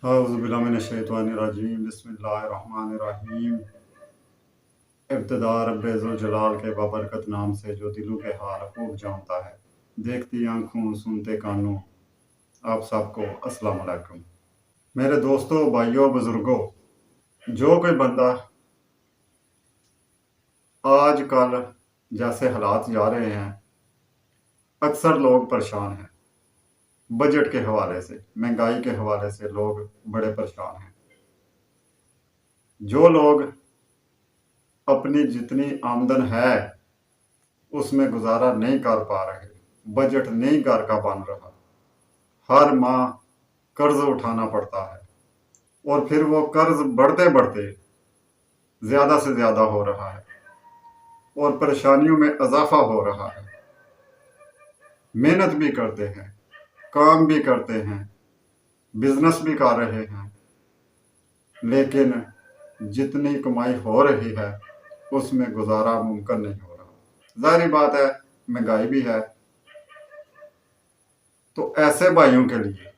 औज़ुबिल्लाहिमिनश्शैतानिर्रजीम बिस्मिल्लाहिर्रहमानिर्रहीम। इब्तिदा रब्बे ज़ुल जलाल के बाबरकत नाम से जो दिलों के हाल खूब जानता है, देखती आँखों सुनते कानों, आप सबको अस्सलाम वालेकुम। मेरे दोस्तों, भाइयों, बुज़ुर्गों, जो कोई बंदा आजकल जैसे हालात जा रहे हैं, अक्सर लोग परेशान हैं। बजट के हवाले से, महंगाई के हवाले से लोग बड़े परेशान हैं। जो लोग अपनी जितनी आमदन है उसमें गुजारा नहीं कर पा रहे, बजट नहीं घर का बन रहा, हर माह कर्ज उठाना पड़ता है और फिर वो कर्ज बढ़ते बढ़ते ज्यादा से ज्यादा हो रहा है और परेशानियों में इजाफा हो रहा है। मेहनत भी करते हैं, काम भी करते हैं, बिजनेस भी कर रहे हैं, लेकिन जितनी कमाई हो रही है उसमें गुजारा मुमकिन नहीं हो रहा। जाहिर बात है, महंगाई भी है। तो ऐसे भाइयों के लिए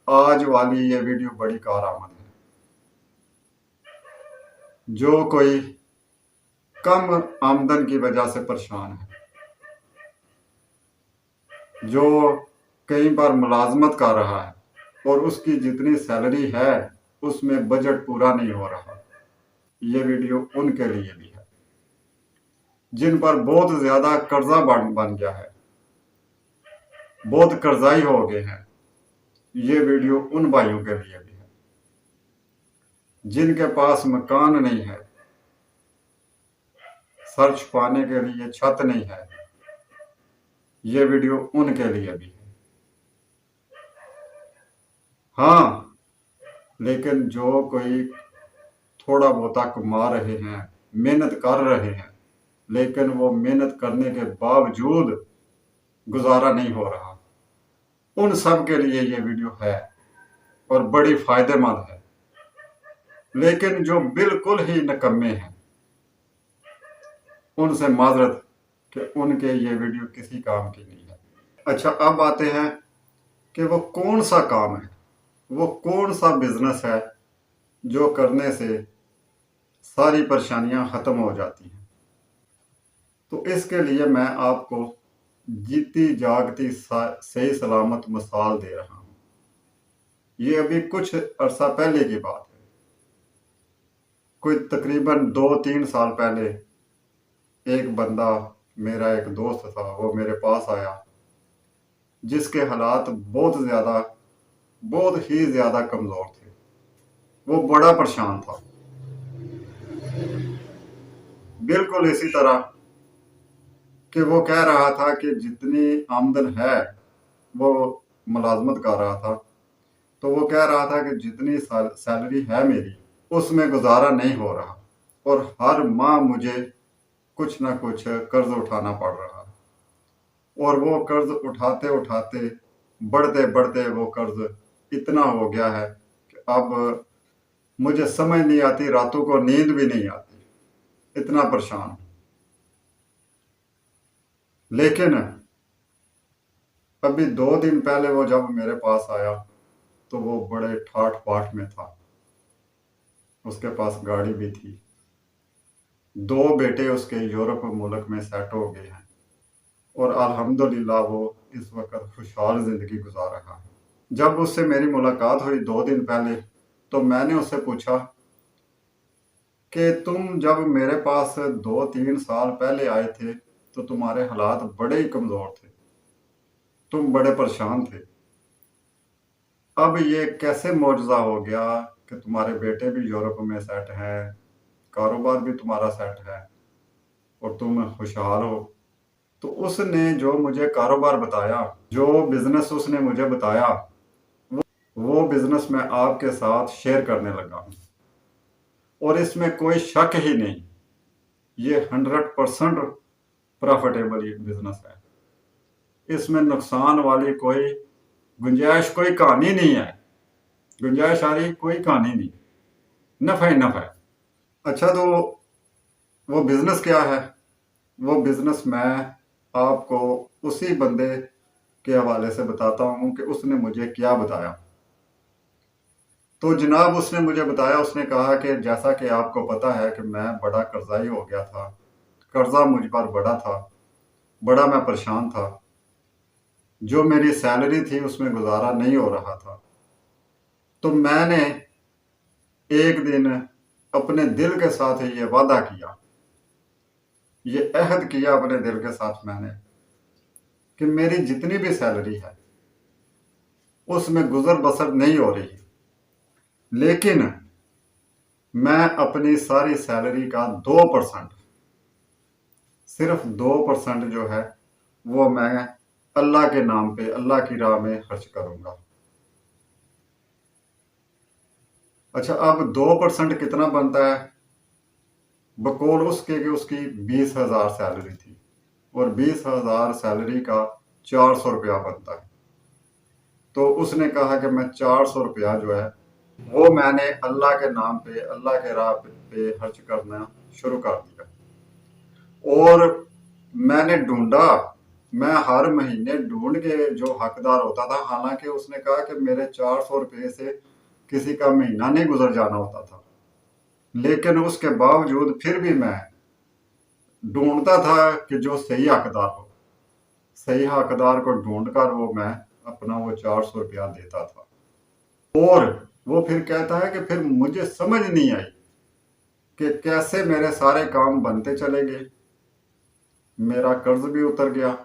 आज वाली ये वीडियो बड़ी कारआमद है। जो कोई कम आमदन की वजह से परेशान है, जो कई बार मुलाजमत कर रहा है और उसकी जितनी सैलरी है उसमें बजट पूरा नहीं हो रहा, ये वीडियो उनके लिए भी है। जिन पर बहुत ज्यादा कर्जा बन गया है, बहुत कर्जाई हो गए हैं, ये वीडियो उन भाइयों के लिए भी है। जिनके पास मकान नहीं है, सर छुपाने के लिए छत नहीं है, ये वीडियो उनके लिए भी है। हाँ, लेकिन जो कोई थोड़ा बहुता कमा रहे हैं, मेहनत कर रहे हैं, लेकिन वो मेहनत करने के बावजूद गुजारा नहीं हो रहा, उन सब के लिए ये वीडियो है और बड़ी फायदेमंद है। लेकिन जो बिल्कुल ही निकम्मे हैं, उनसे माजरत कि उनके ये वीडियो किसी काम की नहीं है। अच्छा, अब आते हैं कि वो कौन सा काम है, वो कौन सा बिजनेस है जो करने से सारी परेशानियां खत्म हो जाती हैं। तो इसके लिए मैं आपको जीती जागती सही सलामत मिसाल दे रहा हूं। ये अभी कुछ अरसा पहले की बात है। कोई तकरीबन 2-3 साल पहले एक बंदा, मेरा एक दोस्त था, वो मेरे पास आया, जिसके हालात बहुत ही ज्यादा कमजोर थे। वो बड़ा परेशान था, बिल्कुल इसी तरह कि वो कह रहा था कि जितनी आमदन है, वो मुलाजमत कर रहा था, तो वो कह रहा था कि जितनी सैलरी है मेरी उसमें गुजारा नहीं हो रहा और हर माह मुझे कुछ ना कुछ कर्ज उठाना पड़ रहा है। और वो कर्ज उठाते उठाते बढ़ते बढ़ते वो कर्ज इतना हो गया है कि अब मुझे समझ नहीं आती, रातों को नींद भी नहीं आती, इतना परेशान हूं। लेकिन अभी 2 दिन पहले वो जब मेरे पास आया तो वो बड़े ठाठ बाट में था। उसके पास गाड़ी भी थी, 2 बेटे उसके यूरोप मुल्क में सेट हो गए हैं और अल्हम्दुलिल्लाह वो इस वक्त खुशहाल जिंदगी गुजार रहा है। जब उससे मेरी मुलाकात हुई 2 दिन पहले, तो मैंने उससे पूछा कि तुम जब मेरे पास 2-3 साल पहले आए थे तो तुम्हारे हालात बड़े ही कमजोर थे, तुम बड़े परेशान थे, अब ये कैसे मौजूदा हो गया कि तुम्हारे बेटे भी यूरोप में सेट हैं, कारोबार भी तुम्हारा सेट है और तुम खुशहाल हो। तो उसने जो मुझे कारोबार बताया, जो बिजनेस उसने मुझे बताया, वो बिजनेस मैं आपके साथ शेयर करने लगा हूं और इसमें कोई शक ही नहीं, ये 100% प्रॉफिटेबल बिजनेस है। इसमें नुकसान वाली कोई गुंजाइश, कोई कहानी नहीं है, गुंजाइश आ रही कोई कहानी नहीं, नफा ही नफा है। अच्छा, तो वो बिजनेस क्या है? वो बिजनेस मैं आपको उसी बंदे के हवाले से बताता हूं कि उसने मुझे क्या बताया। تو جناب اس نے مجھے بتایا، اس نے کہا کہ جیسا کہ آپ کو پتہ ہے کہ میں بڑا قرضائی ہو گیا تھا، قرضہ مجھ پر بڑا تھا، بڑا میں پریشان تھا، جو میری سیلری تھی اس میں گزارا نہیں ہو رہا تھا۔ تو میں نے ایک دن اپنے دل کے ساتھ یہ وعدہ کیا، یہ عہد کیا اپنے دل کے ساتھ میں نے، کہ میری جتنی بھی سیلری ہے اس میں گزر بسر نہیں ہو رہی، لیکن میں اپنی ساری سیلری کا 2%، صرف 2% جو ہے وہ میں اللہ کے نام پہ، اللہ کی راہ میں خرچ کروں گا۔ اچھا، اب 2% کتنا بنتا ہے؟ بقول اس کے کہ اس کی 20,000 سیلری تھی، اور 20,000 سیلری کا 400 روپیہ بنتا ہے۔ تو اس نے کہا کہ میں 400 روپیہ جو ہے وہ میں نے اللہ کے نام پہ، اللہ کے راہ پہ خرچ کرنا شروع کر دیا۔ اور میں نے ڈھونڈا، میں ہر مہینے ڈھونڈ کے جو حقدار ہوتا تھا، حالانکہ اس نے کہا کہ میرے 400 روپے سے کسی کا مہینہ نہیں گزر جانا ہوتا تھا، لیکن اس کے باوجود پھر بھی میں ڈھونڈتا تھا کہ جو صحیح حقدار ہو، صحیح حقدار کو ڈھونڈ کر وہ میں اپنا وہ 400 روپیہ دیتا تھا۔ اور وہ پھر کہتا ہے کہ پھر مجھے سمجھ نہیں آئی کہ کیسے میرے سارے کام بنتے چلے گئے، میرا قرض بھی اتر گیا،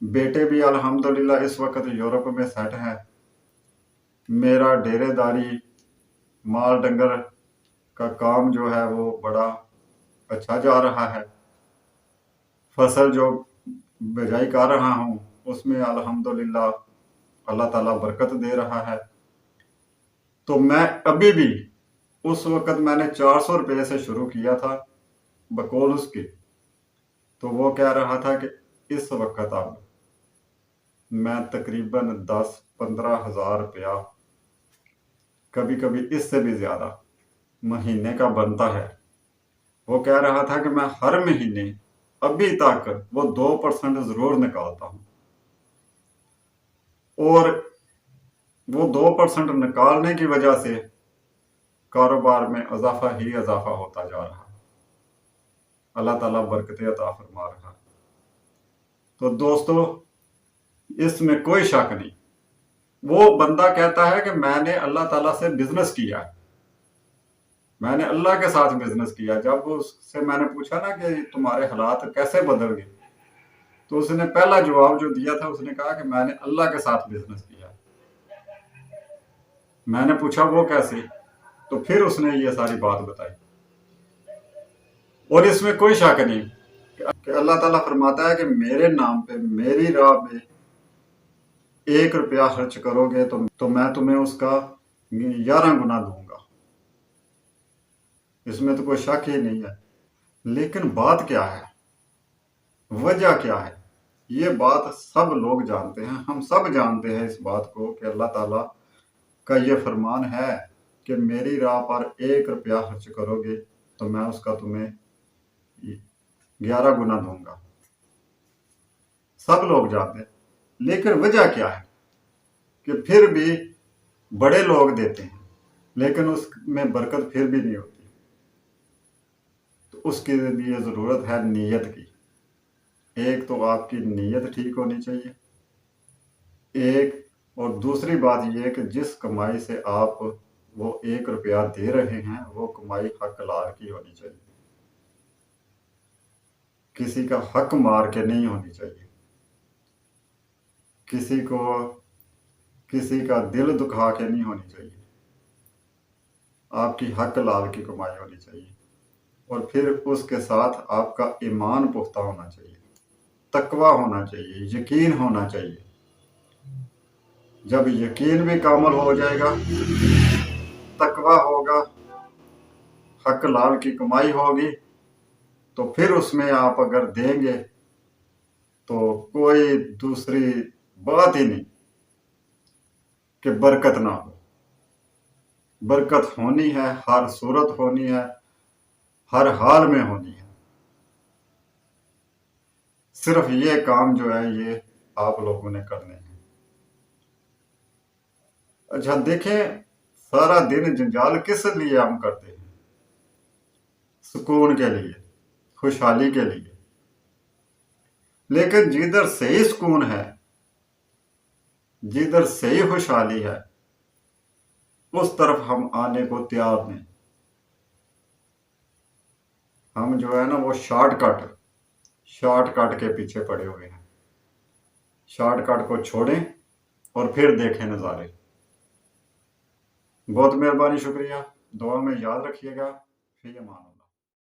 بیٹے بھی الحمدللہ اس وقت یورپ میں سیٹ ہیں، میرا ڈیرے داری مال ڈنگر کا کام جو ہے وہ بڑا اچھا جا رہا ہے، فصل جو بجائی کر رہا ہوں اس میں الحمدللہ اللہ تعالیٰ برکت دے رہا ہے۔ تو میں ابھی بھی، اس وقت میں نے 400 روپے سے شروع کیا تھا بقول اس کی، تو وہ کہہ رہا تھا کہ اس وقت اب میں تقریباً 10-15 ہزار روپیہ، کبھی کبھی اس سے بھی زیادہ مہینے کا بنتا ہے۔ وہ کہہ رہا تھا کہ میں ہر مہینے ابھی تک وہ 2% ضرور نکالتا ہوں، اور وہ 2% نکالنے کی وجہ سے کاروبار میں اضافہ ہی اضافہ ہوتا جا رہا ہے، اللہ تعالیٰ برکت عطا فرما رہا ہے۔ تو دوستو، اس میں کوئی شک نہیں، وہ بندہ کہتا ہے کہ میں نے اللہ تعالیٰ سے بزنس کیا، میں نے اللہ کے ساتھ بزنس کیا۔ جب اس سے میں نے پوچھا نا کہ تمہارے حالات کیسے بدل گئے، تو اس نے پہلا جواب جو دیا تھا، اس نے کہا کہ میں نے اللہ کے ساتھ بزنس کیا۔ میں نے پوچھا وہ کیسے، تو پھر اس نے یہ ساری بات بتائی۔ اور اس میں کوئی شک نہیں کہ اللہ تعالیٰ فرماتا ہے کہ میرے نام پہ، میری راہ پہ 1 روپیہ خرچ کرو گے تو میں تمہیں اس کا 11 گنا دوں گا، اس میں تو کوئی شک ہی نہیں ہے۔ لیکن بات کیا ہے، وجہ کیا ہے؟ یہ بات سب لوگ جانتے ہیں، ہم سب جانتے ہیں اس بات کو کہ اللہ تعالیٰ کا یہ فرمان ہے کہ میری راہ پر 1 روپیہ خرچ کرو گے تو میں اس کا تمہیں 11 گنا دوں گا، سب لوگ جانتے ہیں۔ لیکن وجہ کیا ہے کہ پھر بھی بڑے لوگ دیتے ہیں لیکن اس میں برکت پھر بھی نہیں ہوتی۔ تو اس کے لیے ضرورت ہے نیت کی۔ ایک تو آپ کی نیت ٹھیک ہونی چاہیے، ایک، اور دوسری بات یہ کہ جس کمائی سے آپ وہ 1 روپیہ دے رہے ہیں وہ کمائی حق لال کی ہونی چاہیے، کسی کا حق مار کے نہیں ہونی چاہیے، کسی کا دل دکھا کے نہیں ہونی چاہیے، آپ کی حق لال کی کمائی ہونی چاہیے۔ اور پھر اس کے ساتھ آپ کا ایمان پختہ ہونا چاہیے، تقوی ہونا چاہیے، یقین ہونا چاہیے۔ جب یقین بھی کامل ہو جائے گا، تقوی ہوگا، حق لال کی کمائی ہوگی، تو پھر اس میں آپ اگر دیں گے تو کوئی دوسری بات ہی نہیں کہ برکت نہ ہو۔ برکت ہونی ہے، ہر صورت ہونی ہے، ہر حال میں ہونی ہے۔ صرف یہ کام جو ہے یہ آپ لوگوں نے کرنے ہیں۔ اچھا دیکھیں، सारा दिन जंजाल किस लिए हम करते हैं? सुकून के लिए, खुशहाली के लिए। लेकिन जिधर सही सुकून है, जिधर सही खुशहाली है, उस तरफ हम आने को तैयार नहीं। हम जो है ना वो शॉर्टकट के पीछे पड़े हुए हैं। शॉर्टकट को छोड़ें और फिर देखें नज़ारे। बहुत मेहरबानी, शुक्रिया। दुआ में याद रखिएगा। फी अमान।